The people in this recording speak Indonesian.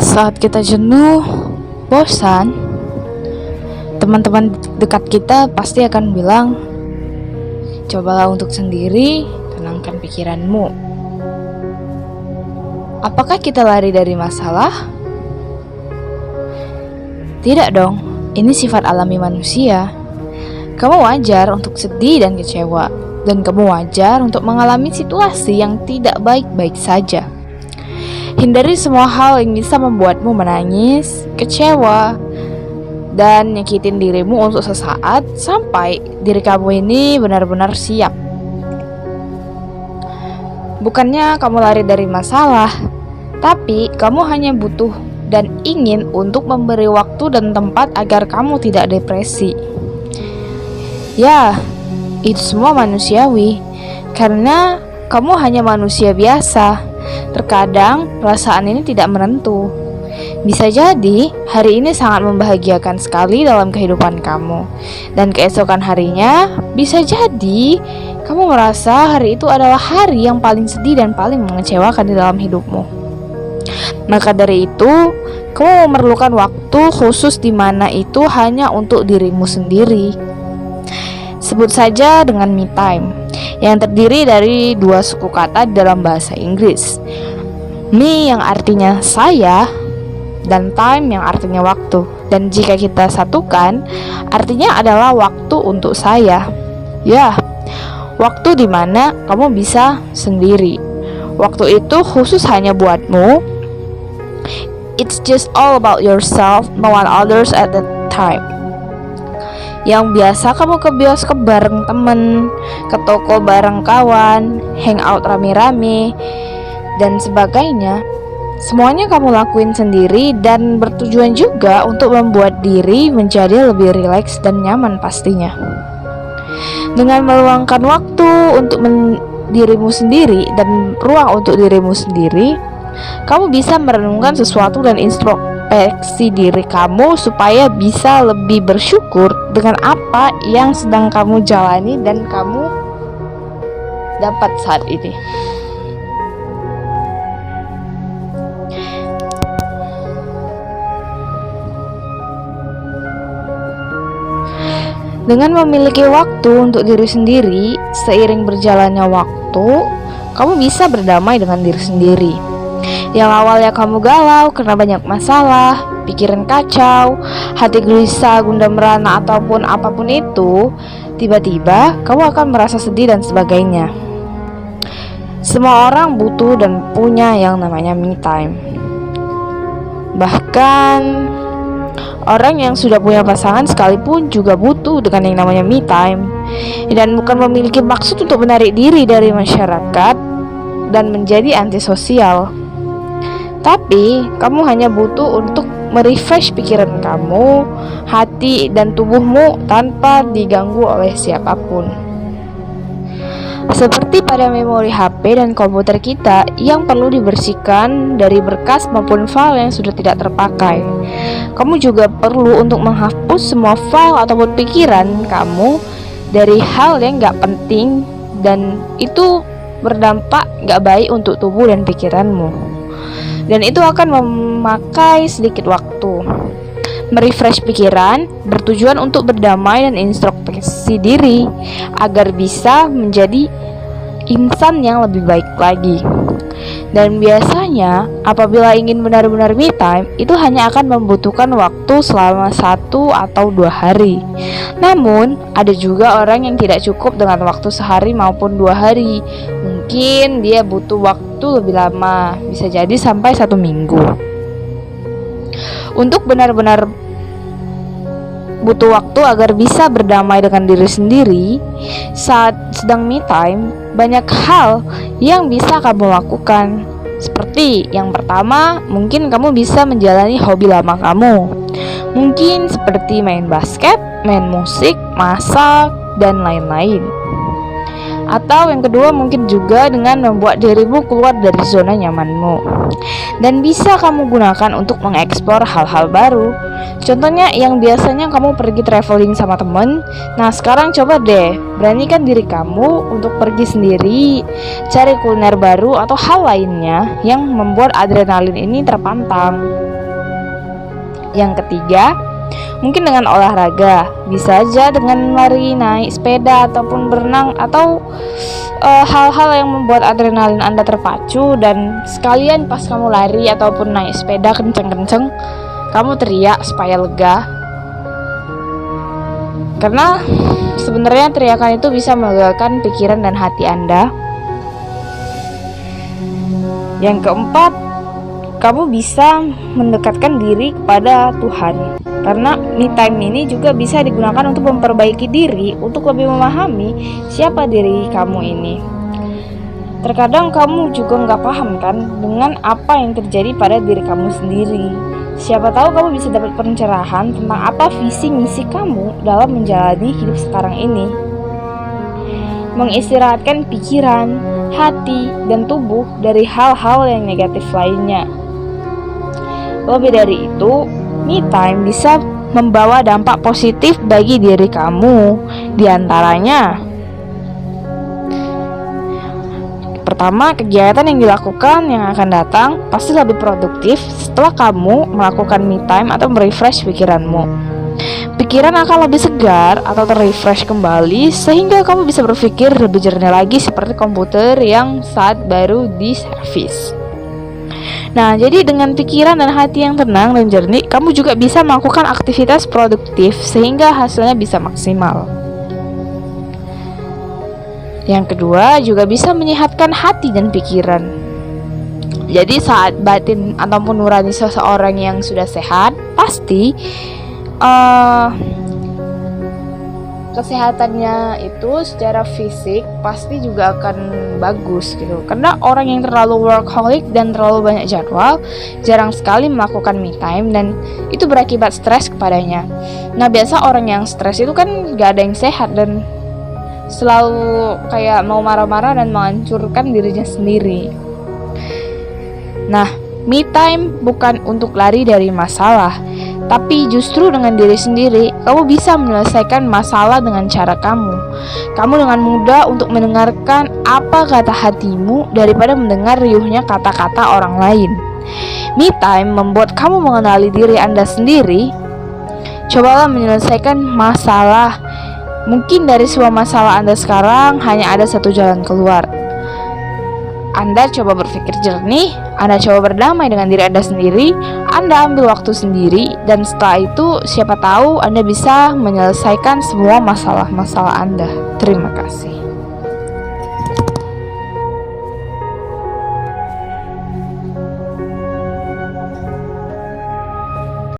Saat kita jenuh, bosan, teman-teman dekat kita pasti akan bilang, cobalah untuk sendiri, tenangkan pikiranmu. Apakah kita lari dari masalah? Tidak dong, ini sifat alami manusia. Kamu wajar untuk sedih dan kecewa, dan kamu wajar untuk mengalami situasi yang tidak baik-baik saja. Hindari semua hal yang bisa membuatmu menangis, kecewa, dan nyakitin dirimu untuk sesaat sampai diri kamu ini benar-benar siap. Bukannya kamu lari dari masalah, tapi kamu hanya butuh dan ingin untuk memberi waktu dan tempat agar kamu tidak depresi. Ya, itu semua manusiawi, karena kamu hanya manusia biasa. Terkadang perasaan ini tidak menentu. Bisa jadi hari ini sangat membahagiakan sekali dalam kehidupan kamu, dan keesokan harinya bisa jadi kamu merasa hari itu adalah hari yang paling sedih dan paling mengecewakan di dalam hidupmu. Maka dari itu, kamu memerlukan waktu khusus di mana itu hanya untuk dirimu sendiri. Sebut saja dengan me time, yang terdiri dari dua suku kata dalam bahasa Inggris. Me yang artinya saya, dan time yang artinya waktu. Dan jika kita satukan, artinya adalah waktu untuk saya. Ya, waktu dimana kamu bisa sendiri. Waktu itu khusus hanya buatmu. It's just all about yourself, no one others at that time. Yang biasa kamu ke bioskop bareng temen, ke toko bareng kawan, hangout rame-rame, dan sebagainya, semuanya kamu lakuin sendiri dan bertujuan juga untuk membuat diri menjadi lebih rileks dan nyaman pastinya. Dengan meluangkan waktu untuk dirimu sendiri dan ruang untuk dirimu sendiri, kamu bisa merenungkan sesuatu dan introspeksi diri kamu supaya bisa lebih bersyukur dengan apa yang sedang kamu jalani dan kamu dapat saat ini. Dengan memiliki waktu untuk diri sendiri, seiring berjalannya waktu, kamu bisa berdamai dengan diri sendiri. Yang awalnya kamu galau karena banyak masalah, pikiran kacau, hati gelisah, gundah merana, ataupun apapun itu, tiba-tiba kamu akan merasa sedih dan sebagainya. Semua orang butuh dan punya yang namanya me time. Bahkan orang yang sudah punya pasangan sekalipun juga butuh dengan yang namanya me time. Dan bukan memiliki maksud untuk menarik diri dari masyarakat dan menjadi antisosial. Tapi kamu hanya butuh untuk merefresh pikiran kamu, hati, dan tubuhmu tanpa diganggu oleh siapapun. Seperti pada memori HP dan komputer kita yang perlu dibersihkan dari berkas maupun file yang sudah tidak terpakai, kamu juga perlu untuk menghapus semua file ataupun pikiran kamu dari hal yang gak penting, dan itu berdampak gak baik untuk tubuh dan pikiranmu. Dan itu akan memakai sedikit waktu. Merefresh pikiran bertujuan untuk berdamai dan introspeksi diri agar bisa menjadi insan yang lebih baik lagi. Dan biasanya apabila ingin benar-benar me time, itu hanya akan membutuhkan waktu selama 1 atau 2 hari. Namun ada juga orang yang tidak cukup dengan waktu sehari maupun 2 hari. Mungkin dia butuh waktu lebih lama, bisa jadi sampai 1 minggu. Untuk benar-benar butuh waktu agar bisa berdamai dengan diri sendiri saat sedang me time, banyak hal yang bisa kamu lakukan. Seperti yang pertama, mungkin kamu bisa menjalani hobi lama kamu. Mungkin seperti main basket, main musik, masak, dan lain-lain. Atau yang kedua mungkin juga dengan membuat dirimu keluar dari zona nyamanmu. Dan bisa kamu gunakan untuk mengeksplor hal-hal baru. Contohnya yang biasanya kamu pergi traveling sama temen, nah sekarang coba deh beranikan diri kamu untuk pergi sendiri, cari kuliner baru atau hal lainnya yang membuat adrenalin ini terpantang. Yang ketiga, mungkin dengan olahraga, bisa aja dengan lari, naik sepeda, ataupun berenang, atau hal-hal yang membuat adrenalin Anda terpacu. Dan sekalian pas kamu lari ataupun naik sepeda kenceng-kenceng, kamu teriak supaya lega. Karena sebenarnya teriakan itu bisa melegakan pikiran dan hati Anda. Yang keempat, kamu bisa mendekatkan diri kepada Tuhan. Karena me time ini juga bisa digunakan untuk memperbaiki diri, untuk lebih memahami siapa diri kamu ini. Terkadang kamu juga nggak paham kan dengan apa yang terjadi pada diri kamu sendiri. Siapa tahu kamu bisa dapat pencerahan tentang apa visi misi kamu dalam menjalani hidup sekarang ini. Mengistirahatkan pikiran, hati, dan tubuh dari hal-hal yang negatif lainnya. Lebih dari itu, me time bisa membawa dampak positif bagi diri kamu. Di antaranya, pertama, kegiatan yang dilakukan yang akan datang pasti lebih produktif setelah kamu melakukan me time atau merefresh pikiranmu. Pikiran akan lebih segar atau terrefresh kembali sehingga kamu bisa berpikir lebih jernih lagi seperti komputer yang saat baru diservis. Nah, jadi dengan pikiran dan hati yang tenang dan jernih, kamu juga bisa melakukan aktivitas produktif sehingga hasilnya bisa maksimal. Yang kedua, juga bisa menyehatkan hati dan pikiran. Jadi saat batin ataupun nurani seseorang yang sudah sehat, pasti kesehatannya itu secara fisik pasti juga akan bagus gitu. Karena orang yang terlalu workaholic dan terlalu banyak jadwal jarang sekali melakukan me time dan itu berakibat stres kepadanya. Nah, biasa orang yang stres itu kan gak ada yang sehat dan selalu kayak mau marah-marah dan menghancurkan dirinya sendiri. Nah, me time bukan untuk lari dari masalah, tapi justru dengan diri sendiri, kamu bisa menyelesaikan masalah dengan cara kamu. Kamu dengan mudah untuk mendengarkan apa kata hatimu daripada mendengar riuhnya kata-kata orang lain. Me time membuat kamu mengenali diri Anda sendiri. Cobalah menyelesaikan masalah. Mungkin dari semua masalah Anda sekarang hanya ada satu jalan keluar. Anda coba berpikir jernih, Anda coba berdamai dengan diri Anda sendiri, Anda ambil waktu sendiri, dan setelah itu siapa tahu Anda bisa menyelesaikan semua masalah-masalah Anda. Terima kasih.